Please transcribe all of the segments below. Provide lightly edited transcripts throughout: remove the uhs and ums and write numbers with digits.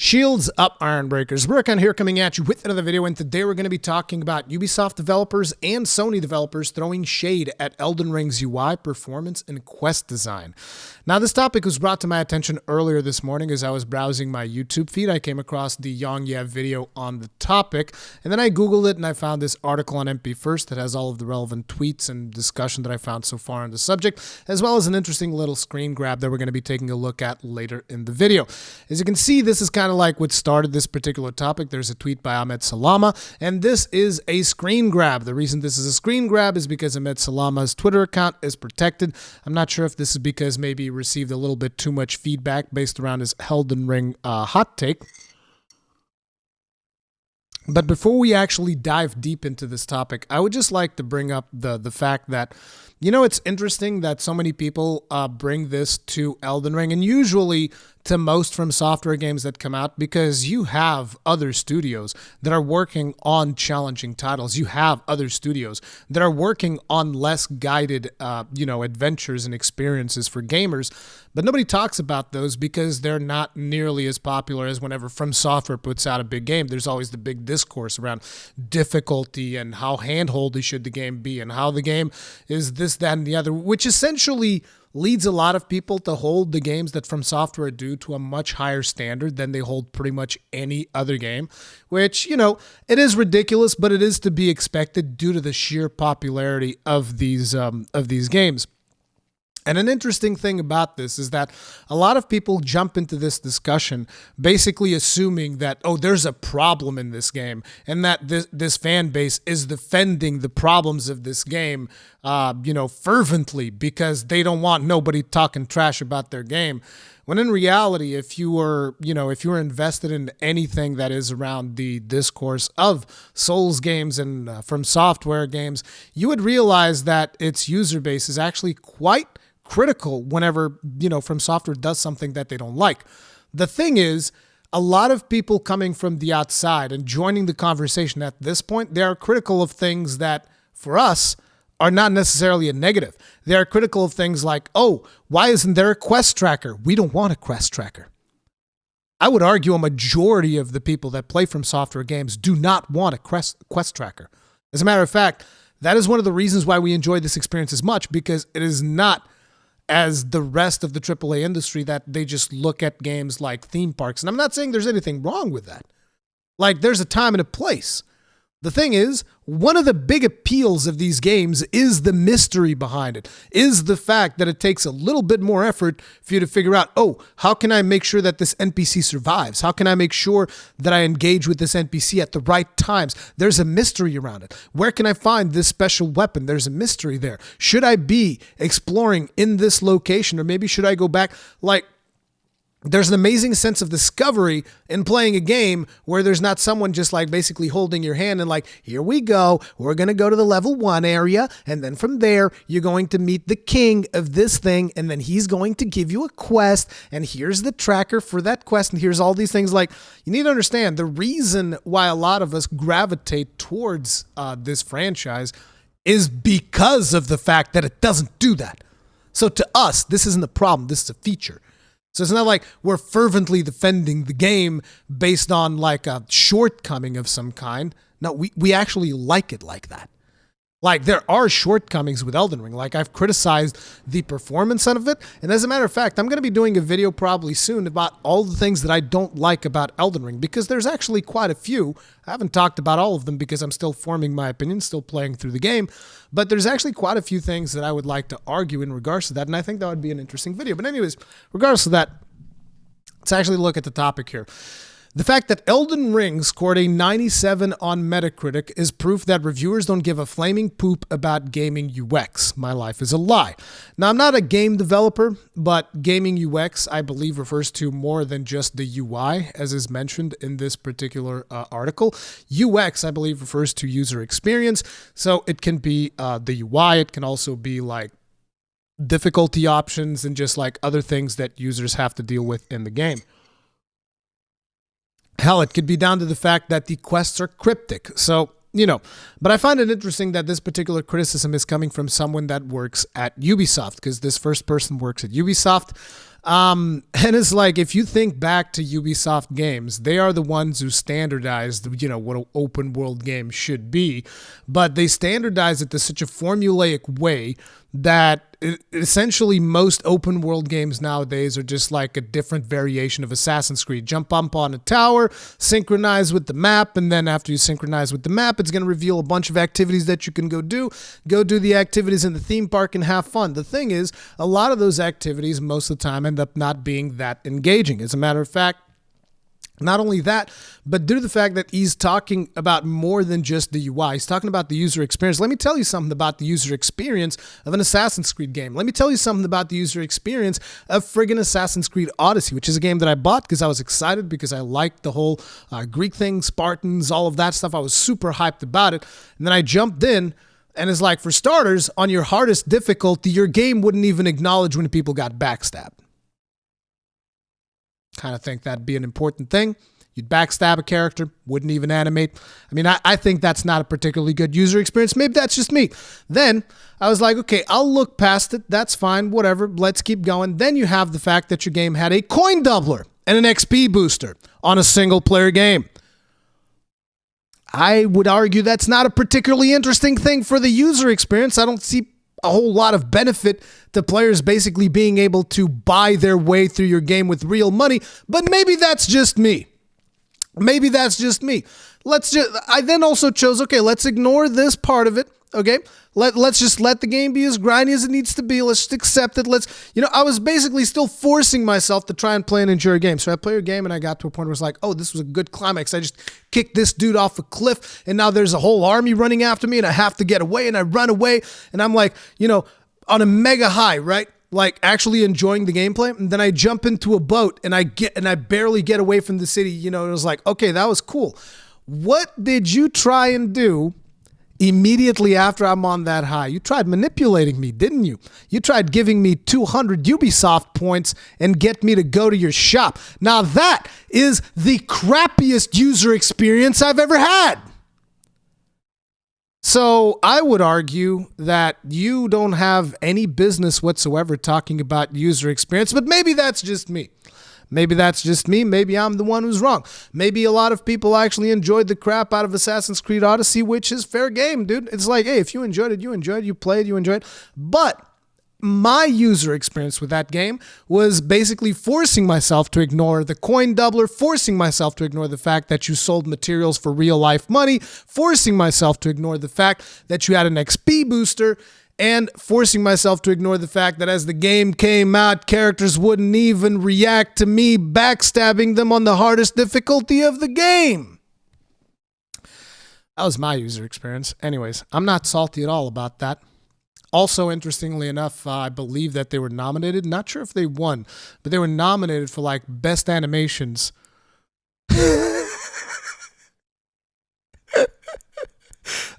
Shields up, Iron Breakers. Rurikhan here coming at you with another video, and today we're going to be talking about Ubisoft developers and Sony developers throwing shade at Elden Ring's UI, performance, and quest design. Now, this topic was brought to my attention earlier this morning as I was browsing my YouTube feed. I came across the Yongyev video on the topic, and then I Googled it and I found this article on MP First that has all of the relevant tweets and discussion that I found so far on the subject, as well as an interesting little screen grab that we're going to be taking a look at later in the video. As you can see, this is kind of like what started this particular topic. There's a tweet by Ahmed Salama, and this is a screen grab. The reason this is a screen grab is because Ahmed Salama's Twitter account is protected. I'm not sure if this is because maybe he received a little bit too much feedback based around his Elden Ring hot take. But before we actually dive deep into this topic, I would just like to bring up the fact that, you know, it's interesting that so many people bring this to Elden Ring, and usually to most From Software games that come out, because you have other studios that are working on challenging titles. You have other studios that are working on less guided, adventures and experiences for gamers. But nobody talks about those because they're not nearly as popular as whenever From Software puts out a big game. There's always the big discourse around difficulty and how handholdy should the game be and how the game is this, that, and the other, which essentially leads a lot of people to hold the games that From Software do to a much higher standard than they hold pretty much any other game, which, you know, it is ridiculous, but it is to be expected due to the sheer popularity of these games. And an interesting thing about this is that a lot of people jump into this discussion basically assuming that, oh, there's a problem in this game and that this fan base is defending the problems of this game, fervently because they don't want nobody talking trash about their game. When in reality, if you were invested in anything that is around the discourse of Souls games and From Software games, you would realize that its user base is actually quite critical whenever, From Software does something that they don't like. The thing is, a lot of people coming from the outside and joining the conversation at this point, they are critical of things that, for us, are not necessarily a negative. They are critical of things like, oh, why isn't there a quest tracker? We don't want a quest tracker. I would argue a majority of the people that play From Software games do not want a quest tracker. As a matter of fact, that is one of the reasons why we enjoy this experience as much, because it is not as the rest of the AAA industry that they just look at games like theme parks. And I'm not saying there's anything wrong with that. Like, there's a time and a place. The thing is, one of the big appeals of these games is the mystery behind it, is the fact that it takes a little bit more effort for you to figure out, oh, how can I make sure that this NPC survives? How can I make sure that I engage with this NPC at the right times? There's a mystery around it. Where can I find this special weapon? There's a mystery there. Should I be exploring in this location, or maybe should I go back? There's an amazing sense of discovery in playing a game where there's not someone just like basically holding your hand and like, here we go, we're going to go to the level 1 area, and then from there, you're going to meet the king of this thing, and then he's going to give you a quest, and here's the tracker for that quest, and here's all these things. Like, you need to understand, the reason why a lot of us gravitate towards this franchise is because of the fact that it doesn't do that. So to us, this isn't a problem, this is a feature. So it's not like we're fervently defending the game based on like a shortcoming of some kind. No, we actually like it like that. Like, there are shortcomings with Elden Ring. Like, I've criticized the performance of it. And as a matter of fact, I'm going to be doing a video probably soon about all the things that I don't like about Elden Ring, because there's actually quite a few. I haven't talked about all of them because I'm still forming my opinion, still playing through the game. But there's actually quite a few things that I would like to argue in regards to that. And I think that would be an interesting video. But anyways, regardless of that, let's actually look at the topic here. The fact that Elden Ring scored a 97 on Metacritic is proof that reviewers don't give a flaming poop about gaming UX. My life is a lie. Now, I'm not a game developer, but gaming UX, I believe, refers to more than just the UI, as is mentioned in this particular article. UX, I believe, refers to user experience. So it can be the UI. It can also be like difficulty options and just like other things that users have to deal with in the game. Hell, it could be down to the fact that the quests are cryptic. So, but I find it interesting that this particular criticism is coming from someone that works at Ubisoft, because this first person works at Ubisoft. And it's like, if you think back to Ubisoft games, they are the ones who standardized, what an open world game should be. But they standardize it to such a formulaic way that essentially most open world games nowadays are just like a different variation of Assassin's Creed. Jump up on a tower, synchronize with the map, and then after you synchronize with the map, it's going to reveal a bunch of activities that you can go do. Go do the activities in the theme park and have fun. The thing is, a lot of those activities most of the time end up not being that engaging. As a matter of fact, not only that, but due to the fact that he's talking about more than just the UI, he's talking about the user experience. Let me tell you something about the user experience of an Assassin's Creed game. Let me tell you something about the user experience of friggin' Assassin's Creed Odyssey, which is a game that I bought because I was excited, because I liked the whole Greek thing, Spartans, all of that stuff. I was super hyped about it. And then I jumped in, and it's like, for starters, on your hardest difficulty, your game wouldn't even acknowledge when people got backstabbed. Kind of think that'd be an important thing. You'd backstab a character, wouldn't even animate. I mean, I think that's not a particularly good user experience. Maybe that's just me. Then I was like, okay, I'll look past it. That's fine, whatever. Let's keep going. Then you have the fact that your game had a coin doubler and an XP booster on a single player game. I would argue that's not a particularly interesting thing for the user experience. I don't see a whole lot of benefit to players basically being able to buy their way through your game with real money, but maybe that's just me. Maybe that's just me. I then also chose, okay, let's ignore this part of it. Okay, let's just let the game be as grindy as it needs to be. Let's just accept it. I was basically still forcing myself to try and play and enjoy a game. So I play a game and I got to a point where it's like, oh, this was a good climax. I just kicked this dude off a cliff and now there's a whole army running after me and I have to get away, and I run away and I'm like, on a mega high, right? Like actually enjoying the gameplay. And then I jump into a boat and I barely get away from the city. It was like, okay, that was cool. What did you try and do immediately after I'm on that high? You tried manipulating me, didn't you? You tried giving me 200 Ubisoft points and get me to go to your shop. Now that is the crappiest user experience I've ever had. So I would argue that you don't have any business whatsoever talking about user experience, but maybe that's just me. Maybe that's just me. Maybe I'm the one who's wrong. Maybe a lot of people actually enjoyed the crap out of Assassin's Creed Odyssey, which is fair game, dude. It's like, hey, if you enjoyed it, you enjoyed it, you played, you enjoyed it. But my user experience with that game was basically forcing myself to ignore the coin doubler, forcing myself to ignore the fact that you sold materials for real life money, forcing myself to ignore the fact that you had an XP booster, and forcing myself to ignore the fact that as the game came out, characters wouldn't even react to me backstabbing them on the hardest difficulty of the game. That was my user experience. Anyways, I'm not salty at all about that. Also, interestingly enough, I believe that they were nominated. Not sure if they won, but they were nominated for like best animations.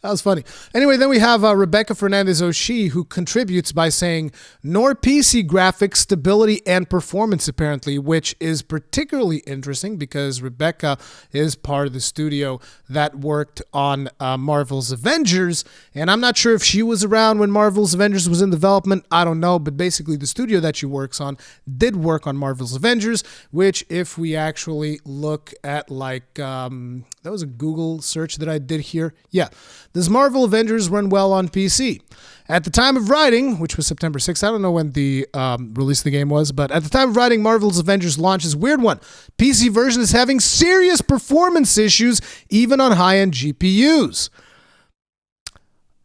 That was funny. Anyway, then we have Rebecca Fernandez-Oshie, who contributes by saying, nor PC graphics, stability, and performance, apparently, which is particularly interesting because Rebecca is part of the studio that worked on Marvel's Avengers, and I'm not sure if she was around when Marvel's Avengers was in development. I don't know, but basically the studio that she works on did work on Marvel's Avengers, which if we actually look at that was a Google search that I did here. Yeah. Does Marvel Avengers run well on PC? At the time of writing, which was September 6th, I don't know when the release of the game was, but at the time of writing, Marvel's Avengers launch is a weird one. PC version is having serious performance issues, even on high-end GPUs.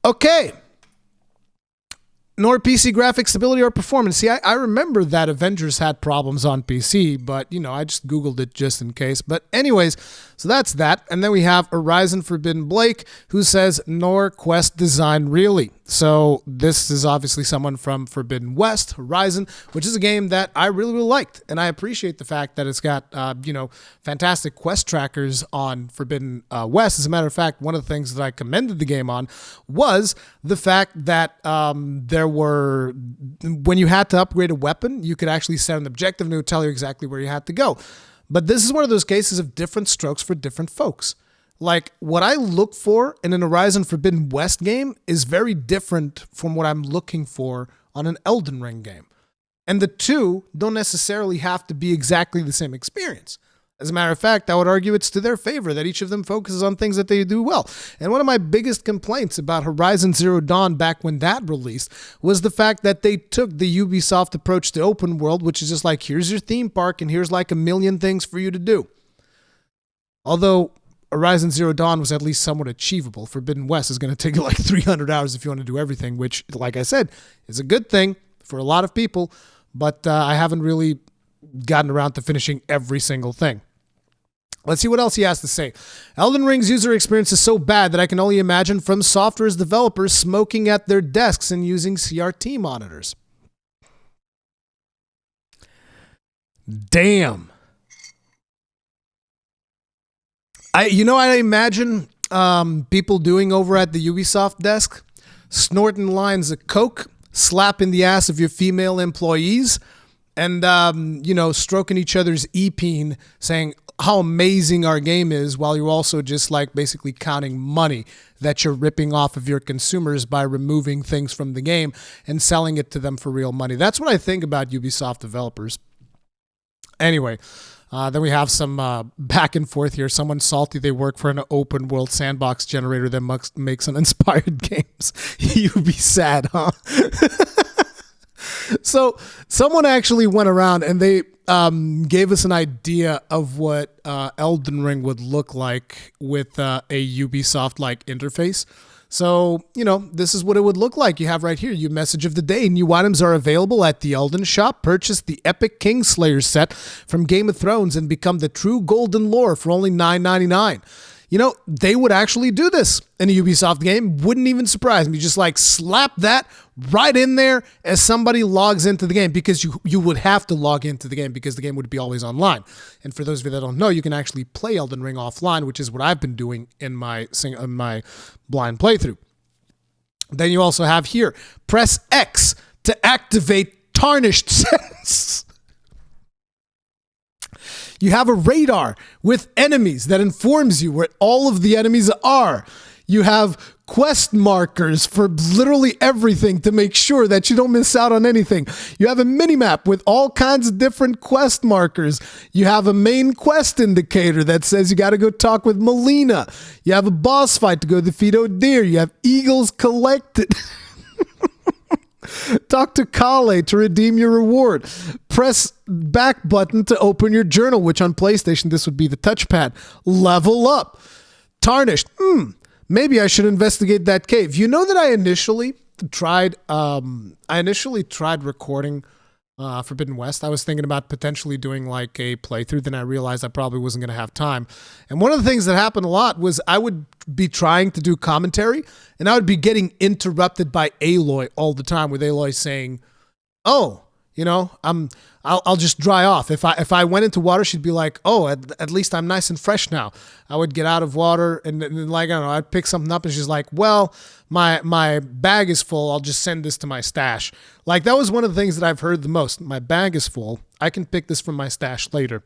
Okay. Nor PC graphics, stability, or performance. See, I remember that Avengers had problems on PC, but, I just Googled it just in case. But anyways, so that's that. And then we have Horizon Forbidden Blake, who says, nor quest design really. So this is obviously someone from Forbidden West, Horizon, which is a game that I really, really liked. And I appreciate the fact that it's got, fantastic quest trackers on Forbidden West. As a matter of fact, one of the things that I commended the game on was the fact that when you had to upgrade a weapon, you could actually set an objective and it would tell you exactly where you had to go. But this is one of those cases of different strokes for different folks. Like, what I look for in an Horizon Forbidden West game is very different from what I'm looking for on an Elden Ring game. And the two don't necessarily have to be exactly the same experience. As a matter of fact, I would argue it's to their favor that each of them focuses on things that they do well. And one of my biggest complaints about Horizon Zero Dawn back when that released was the fact that they took the Ubisoft approach to open world, which is just like, here's your theme park and here's like a million things for you to do. Although Horizon Zero Dawn was at least somewhat achievable. Forbidden West is going to take you like 300 hours if you want to do everything, which, like I said, is a good thing for a lot of people, but I haven't really gotten around to finishing every single thing. Let's see what else he has to say. Elden Ring's user experience is so bad that I can only imagine From Software's developers smoking at their desks and using CRT monitors. Damn. I imagine people doing over at the Ubisoft desk, snorting lines of coke, slapping the ass of your female employees, and stroking each other's e-peen, saying how amazing our game is, while you're also just like basically counting money that you're ripping off of your consumers by removing things from the game and selling it to them for real money. That's what I think about Ubisoft developers. Anyway, then we have some back and forth here. Someone's salty they work for an open world sandbox generator that makes uninspired games. You'd be sad, huh? So someone actually went around and they gave us an idea of what Elden Ring would look like with a Ubisoft-like interface. So, this is what it would look like. You have right here, your message of the day. New items are available at the Elden Shop. Purchase the Epic Kingslayer set from Game of Thrones and become the true golden lore for only $9.99. They would actually do this in a Ubisoft game. Wouldn't even surprise me. Just like slap that right in there as somebody logs into the game, because you would have to log into the game because the game would be always online. And for those of you that don't know, you can actually play Elden Ring offline, which is what I've been doing in my blind playthrough. Then you also have here, press X to activate Tarnished Sense. You have a radar with enemies that informs you where all of the enemies are. You have quest markers for literally everything to make sure that you don't miss out on anything. You have a minimap with all kinds of different quest markers. You have a main quest indicator that says you got to go talk with Melina. You have a boss fight to go defeat Odir. You have eagles collected. Talk to Kale to redeem your reward. Press back button to open your journal, which on PlayStation, this would be the touchpad. Level up. Tarnished. Maybe I should investigate that cave. You know that I initially tried recording Forbidden West. I was thinking about potentially doing like a playthrough. Then I realized I probably wasn't going to have time. And one of the things that happened a lot was I would be trying to do commentary and I would be getting interrupted by Aloy all the time, with Aloy saying, "Oh, I'll just dry off." If I went into water, she'd be like, "Oh, at least I'm nice and fresh now." I would get out of water and like, I don't know, I'd pick something up and she's like, "Well, my bag is full. I'll just send this to my stash." Like, that was one of the things that I've heard the most. My bag is full. I can pick this from my stash later.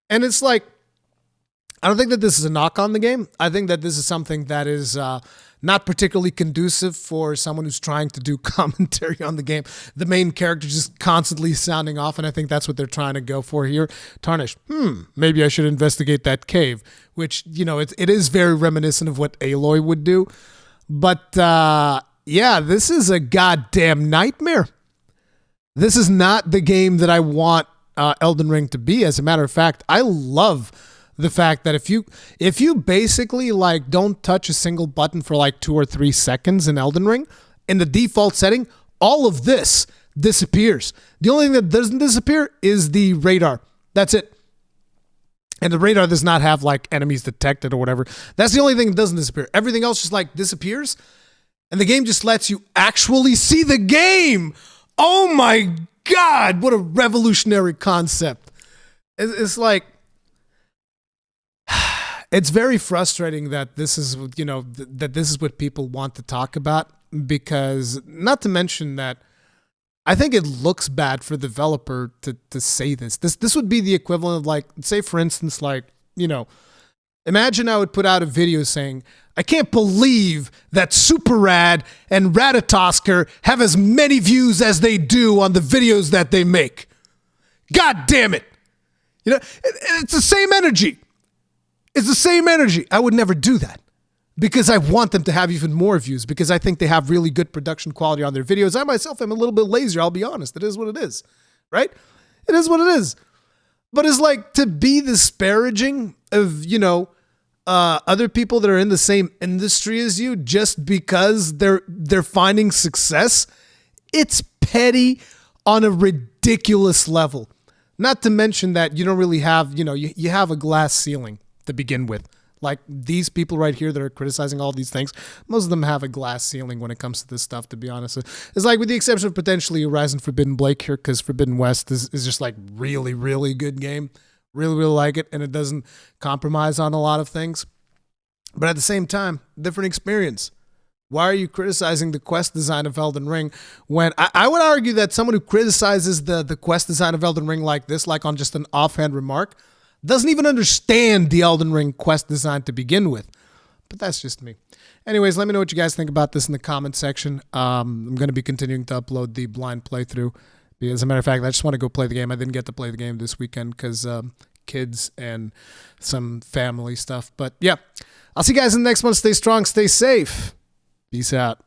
And it's like, I don't think that this is a knock on the game. I think that this is something that is not particularly conducive for someone who's trying to do commentary on the game. The main character just constantly sounding off, and I think that's what they're trying to go for here. Tarnish, maybe I should investigate that cave, which, it is very reminiscent of what Aloy would do. But, this is a goddamn nightmare. This is not the game that I want Elden Ring to be. As a matter of fact, I love the fact that if you basically like don't touch a single button for like 2 or 3 seconds in Elden Ring, in the default setting, all of this disappears. The only thing that doesn't disappear is the radar. That's it. And the radar does not have like enemies detected or whatever. That's the only thing that doesn't disappear. Everything else just like disappears, and the game just lets you actually see the game. Oh my God, what a revolutionary concept. It's like, it's very frustrating that this is, that this is what people want to talk about, because not to mention that I think it looks bad for the developer to say this. This would be the equivalent of like, say for instance, like, Imagine I would put out a video saying, I can't believe that Super Rad and Ratatosker have as many views as they do on the videos that they make. God damn it. You know, it's the same energy. It's the same energy. I would never do that because I want them to have even more views because I think they have really good production quality on their videos. I myself am a little bit lazier, I'll be honest. It is what it is, right? It is what it is. But it's like to be disparaging of, you know, other people that are in the same industry as you just because they're finding success. It's petty on a ridiculous level. Not to mention that you don't really have, you know, you have a glass ceiling to begin with. Like these people right here that are criticizing all these things, most of them have a glass ceiling when it comes to this stuff, to be honest. It's like with the exception of potentially Horizon Forbidden Blake here, because Forbidden West is just like really, really good game. Really, really like it, and it doesn't compromise on a lot of things. But at the same time, different experience. Why are you criticizing the quest design of Elden Ring when I would argue that someone who criticizes the quest design of Elden Ring like this, like on just an offhand remark, doesn't even understand the Elden Ring quest design to begin with. But that's just me. Anyways, let me know what you guys think about this in the comment section. I'm going to be continuing to upload the blind playthrough. As a matter of fact, I just want to go play the game. I didn't get to play the game this weekend because kids and some family stuff. But yeah, I'll see you guys in the next one. Stay strong, stay safe. Peace out.